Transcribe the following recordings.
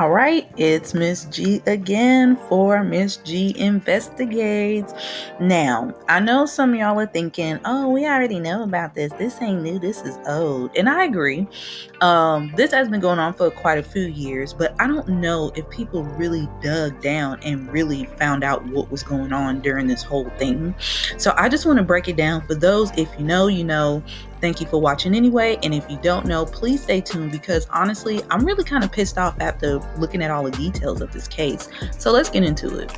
All right, it's Ms.G again for Ms.G Investigates. Now, I know some of y'all are thinking, oh, we already know about this. This ain't new. This is old. And I agree. This has been going on for quite a few years, but I don't know if people really dug down and really found out what was going on during this whole thing. So I just want to break it down for those. If you know, you know. Thank you for watching anyway. And if you don't know, please stay tuned because honestly, I'm really kind of pissed off after looking at all the details of this case. So let's get into it.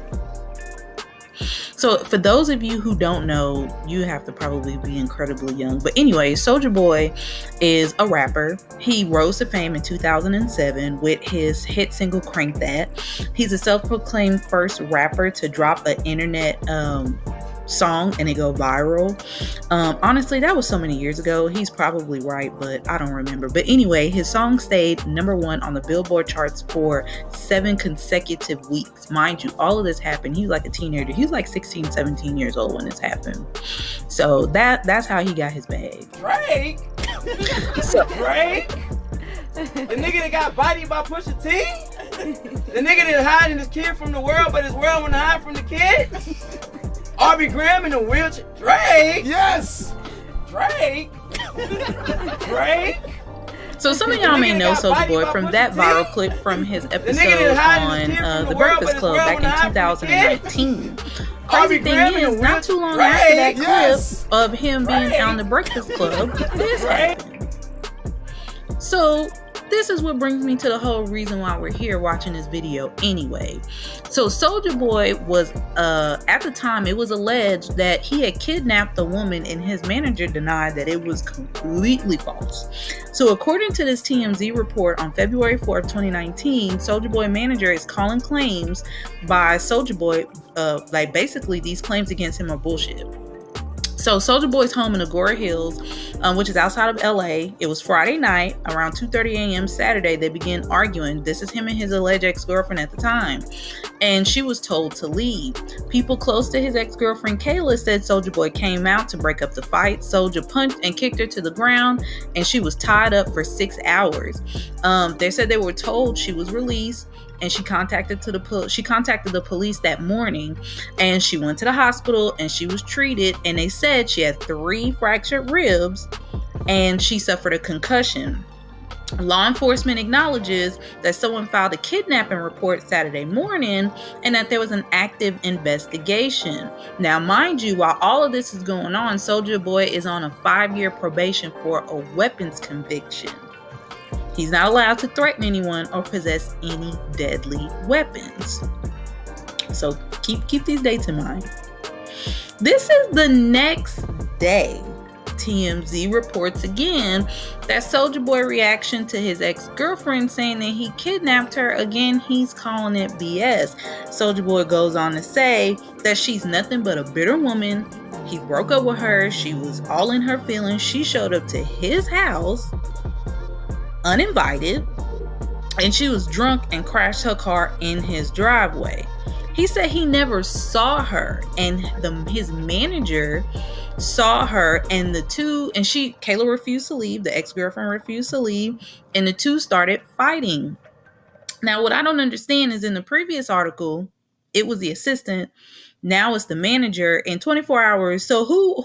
So for those of you who don't know, you have to probably be incredibly young. But anyway, Soulja Boy is a rapper. He rose to fame in 2007 with his hit single Crank That. He's a self-proclaimed first rapper to drop an internet song and it go viral. Honestly, that was so many years ago. He's probably right, but I don't remember. But anyway, his song stayed number one on the Billboard charts for 7 consecutive weeks. Mind you, all of this happened. He was like a teenager. He was like 16, 17 years old when this happened. So that's how he got his bag. Drake? Drake? The nigga that got bodied by Pusha T? The nigga that hiding his kid from the world, but his world wanna hide from the kid? Aubrey Graham in a wheelchair. Drake? Yes! Drake? Drake? So some of y'all may know Soulja Boy from that viral clip from his episode on The Breakfast Club back in 2019. Crazy thing is, not too long after that clip of him being on The Breakfast Club, this happened. So this is what brings me to the whole reason why we're here watching this video anyway. So Soulja Boy was, at the time, it was alleged that he had kidnapped the woman and his manager denied that it was completely false. So according to this TMZ report on February 4th, 2019, Soulja Boy manager is calling claims by Soulja Boy, like basically these claims against him are bullshit. So Soulja Boy's home in Agora Hills, which is outside of LA. It was Friday night around 2:30 a.m. Saturday. They began arguing. This is him and his alleged ex-girlfriend at the time. And she was told to leave. People close to his ex-girlfriend Kayla said Soulja Boy came out to break up the fight. Soulja punched and kicked her to the ground and she was tied up for 6 hours. They said they were told she was released. And she contacted the police that morning, and she went to the hospital and she was treated. And they said she had 3 fractured ribs and she suffered a concussion. Law enforcement acknowledges that someone filed a kidnapping report Saturday morning and that there was an active investigation. Now, mind you, while all of this is going on, Soulja Boy is on a 5-year probation for a weapons conviction. He's not allowed to threaten anyone or possess any deadly weapons. So keep these dates in mind. This is the next day. TMZ reports again that Soulja Boy reaction to his ex-girlfriend saying that he kidnapped her. Again, he's calling it BS. Soulja Boy goes on to say that she's nothing but a bitter woman. He broke up with her. She was all in her feelings. She showed up to his house uninvited, and she was drunk and crashed her car in his driveway. He said he never saw her, and his manager saw her, and Kayla refused to leave. The ex-girlfriend refused to leave, and the two started fighting. Now, what I don't understand is in the previous article, it was the assistant. Now it's the manager in 24 hours. So who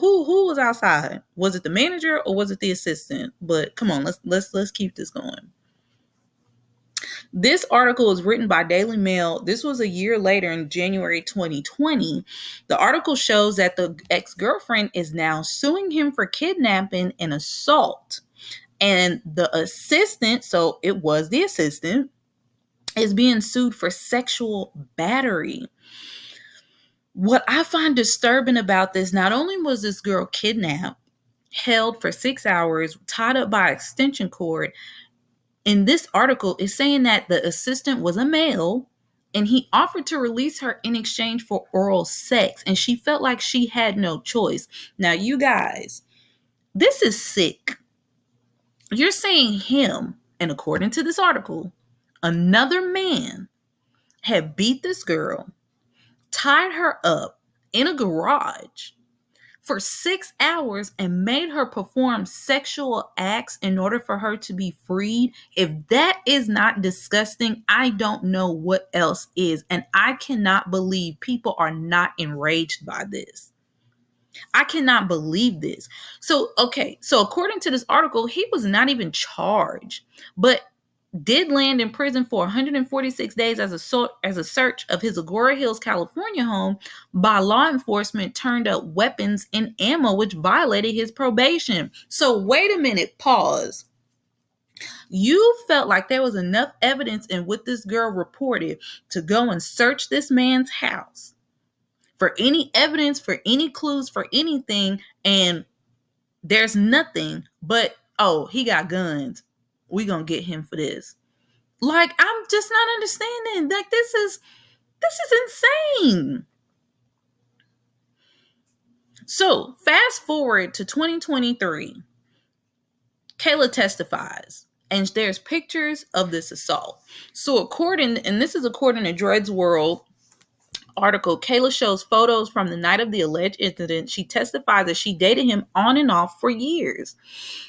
was outside? Was it the manager or was it the assistant? But come on, let's keep this going. This article was written by Daily Mail. This was a year later in January 2020. The article shows that the ex-girlfriend is now suing him for kidnapping and assault. And the assistant, so it was the assistant, is being sued for sexual battery. What I find disturbing about this, not only was this girl kidnapped, held for 6 hours, tied up by extension cord, in this article is saying that the assistant was a male and he offered to release her in exchange for oral sex, and she felt like she had no choice. Now, you guys, this is sick. You're saying him, and according to this article, another man had beat this girl, tied her up in a garage, for 6 hours and made her perform sexual acts in order for her to be freed. If that is not disgusting, I don't know what else is. And I cannot believe people are not enraged by this. I cannot believe this. So according to this article, he was not even charged, but did land in prison for 146 days as a search of his Agora Hills, California home by law enforcement turned up weapons and ammo, which violated his probation. So wait a minute, pause. You felt like there was enough evidence in what this girl reported to go and search this man's house for any evidence, for any clues, for anything, and there's nothing but, oh, he got guns. We gonna get him for this. Like, I'm just not understanding. Like, this is insane. So, fast forward to 2023. Kayla testifies, and there's pictures of this assault. So, according to Dread's World article, Kayla shows photos from the night of the alleged incident. She testifies that she dated him on and off for years.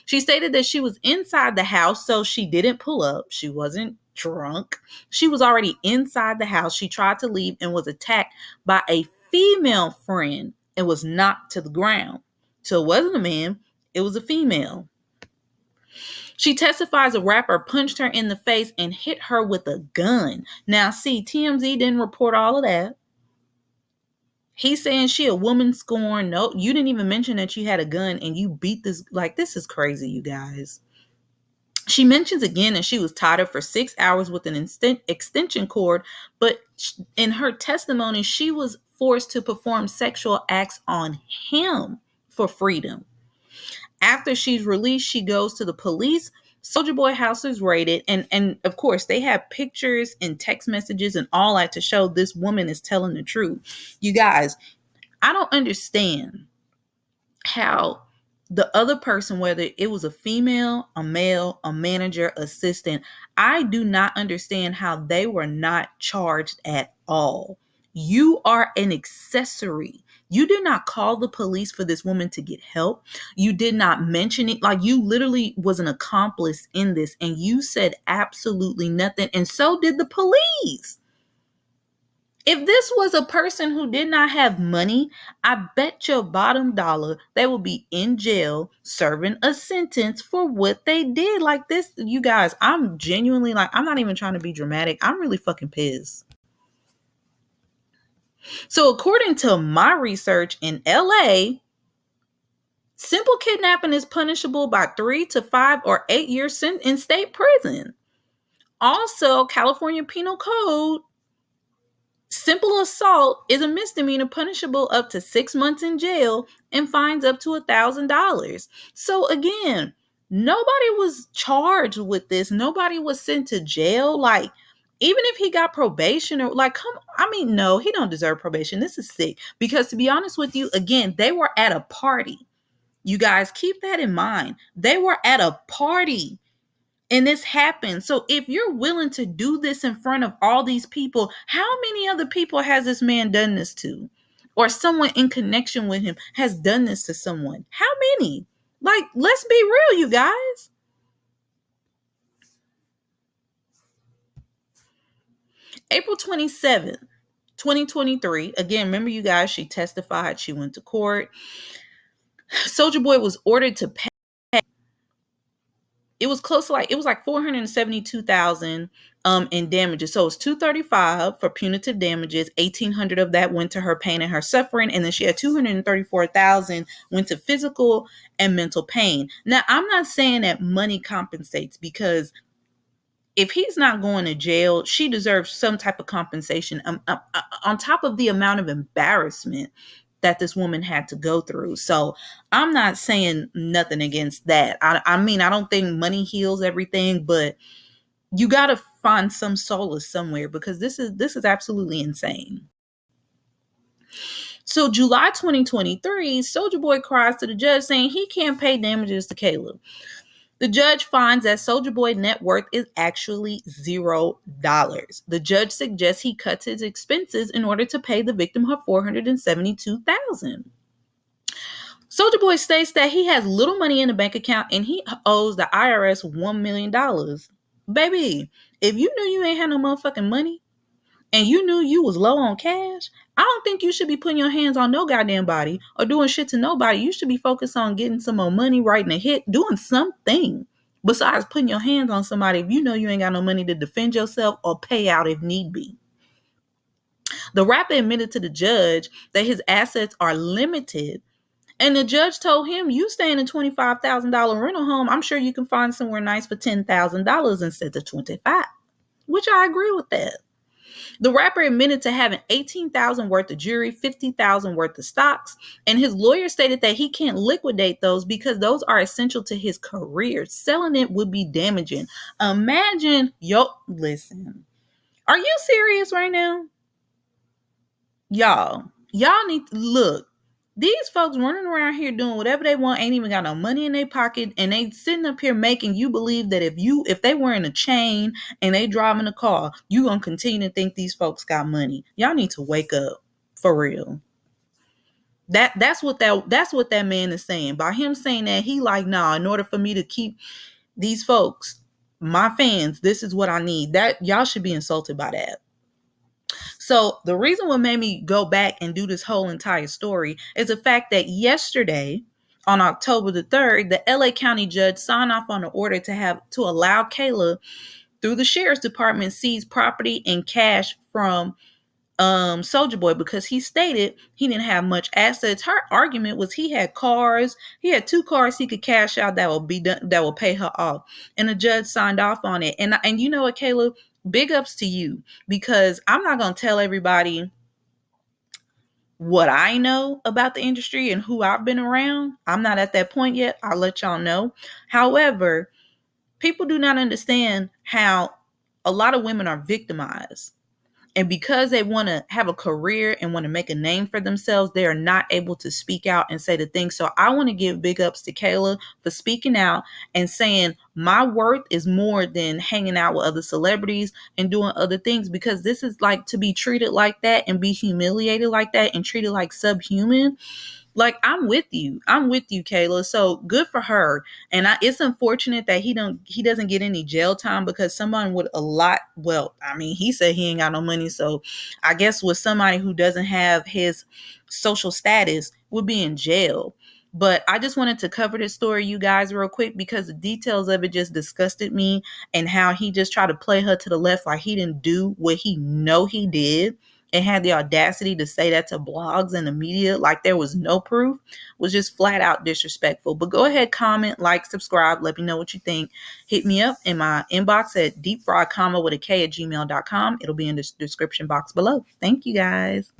She stated that she was inside the house, so she didn't pull up. She wasn't drunk. She was already inside the house. She tried to leave and was attacked by a female friend and was knocked to the ground. So it wasn't a man, it was a female. She testifies a rapper punched her in the face and hit her with a gun. Now, see, TMZ didn't report all of that. He's saying she a woman scorned. No, you didn't even mention that you had a gun and you beat this. Like, this is crazy, you guys. She mentions again that she was tied up for 6 hours with an extension cord, but in her testimony, she was forced to perform sexual acts on him for freedom. After she's released, she goes to the police. Soulja Boy house is raided, and of course they have pictures and text messages and all that to show this woman is telling the truth. You guys, I don't understand how the other person, whether it was a female, a male, a manager, assistant, I do not understand how they were not charged at all. You are an accessory. You did not call the police for this woman to get help. You did not mention it. Like, you literally was an accomplice in this, and you said absolutely nothing. And so did the police. If this was a person who did not have money, I bet your bottom dollar they will be in jail serving a sentence for what they did. Like, this, you guys, I'm genuinely, like, I'm not even trying to be dramatic. I'm really fucking pissed. So according to my research in LA, simple kidnapping is punishable by 3 to 5 or 8 years in state prison. Also, California Penal Code, simple assault is a misdemeanor punishable up to 6 months in jail and fines up to $1,000. So again, nobody was charged with this. Nobody was sent to jail. Like, even if he got probation or no, he don't deserve probation. This is sick. Because to be honest with you, again, they were at a party. You guys keep that in mind. They were at a party and this happened. So if you're willing to do this in front of all these people, how many other people has this man done this to? Or someone in connection with him has done this to someone? How many? Like, let's be real, you guys. April 27th, 2023. Again, remember, you guys, she testified. She went to court. Soulja Boy was ordered to pay. It was close to like $472,000 in damages. So it was $235 for punitive damages. $1,800 of that went to her pain and her suffering, and then she had $234,000 went to physical and mental pain. Now, I'm not saying that money compensates, because if he's not going to jail, she deserves some type of compensation on top of the amount of embarrassment that this woman had to go through. So I'm not saying nothing against that. I mean, I don't think money heals everything, but you got to find some solace somewhere, because this is absolutely insane. So July 2023, Soulja Boy cries to the judge saying he can't pay damages to Kayla. The judge finds that Soulja Boy's net worth is actually $0. The judge suggests he cuts his expenses in order to pay the victim her $472,000. Soulja Boy states that he has little money in the bank account and he owes the IRS $1 million. Baby, if you knew you ain't had no motherfucking money and you knew you was low on cash, I don't think you should be putting your hands on no goddamn body or doing shit to nobody. You should be focused on getting some more money, writing a hit, doing something besides putting your hands on somebody if you know you ain't got no money to defend yourself or pay out if need be. The rapper admitted to the judge that his assets are limited. And the judge told him, you stay in a $25,000 rental home, I'm sure you can find somewhere nice for $10,000 instead of $25,000, which I agree with that. The rapper admitted to having $18,000 worth of jewelry, $50,000 worth of stocks, and his lawyer stated that he can't liquidate those because those are essential to his career. Selling it would be damaging. Imagine, listen, are you serious right now? Y'all need to look. These folks running around here doing whatever they want, ain't even got no money in their pocket, and they sitting up here making you believe that if they wearing a chain and they driving a car, you gonna continue to think these folks got money. Y'all need to wake up for real. That's what that man is saying. By him saying that, he like, nah, in order for me to keep these folks, my fans, this is what I need. That y'all should be insulted by that. So the reason what made me go back and do this whole entire story is the fact that yesterday, on October the 3rd, the LA County judge signed off on an order to allow Kayla, through the sheriff's department, seize property and cash from Soulja Boy because he stated he didn't have much assets. Her argument was he had cars. He had 2 cars he could cash out that will pay her off. And the judge signed off on it. And you know what, Kayla? Big ups to you, because I'm not going to tell everybody what I know about the industry and who I've been around. I'm not at that point yet. I'll let y'all know. However, people do not understand how a lot of women are victimized. And because they want to have a career and want to make a name for themselves, they are not able to speak out and say the things. So I want to give big ups to Kayla for speaking out and saying my worth is more than hanging out with other celebrities and doing other things, because this is like to be treated like that and be humiliated like that and treated like subhuman. Like, I'm with you, Kayla. So good for her. And it's unfortunate that he doesn't get any jail time, because someone with he said he ain't got no money. So I guess with somebody who doesn't have his social status would be in jail. But I just wanted to cover this story, you guys, real quick, because the details of it just disgusted me, and how he just tried to play her to the left like he didn't do what he know he did, and had the audacity to say that to blogs and the media like there was no proof, was just flat out disrespectful. But go ahead, comment, like, subscribe, let me know what you think. Hit me up in my inbox at DeepFriedKonvo with a K at gmail.com. It'll be in the description box below. Thank you, guys.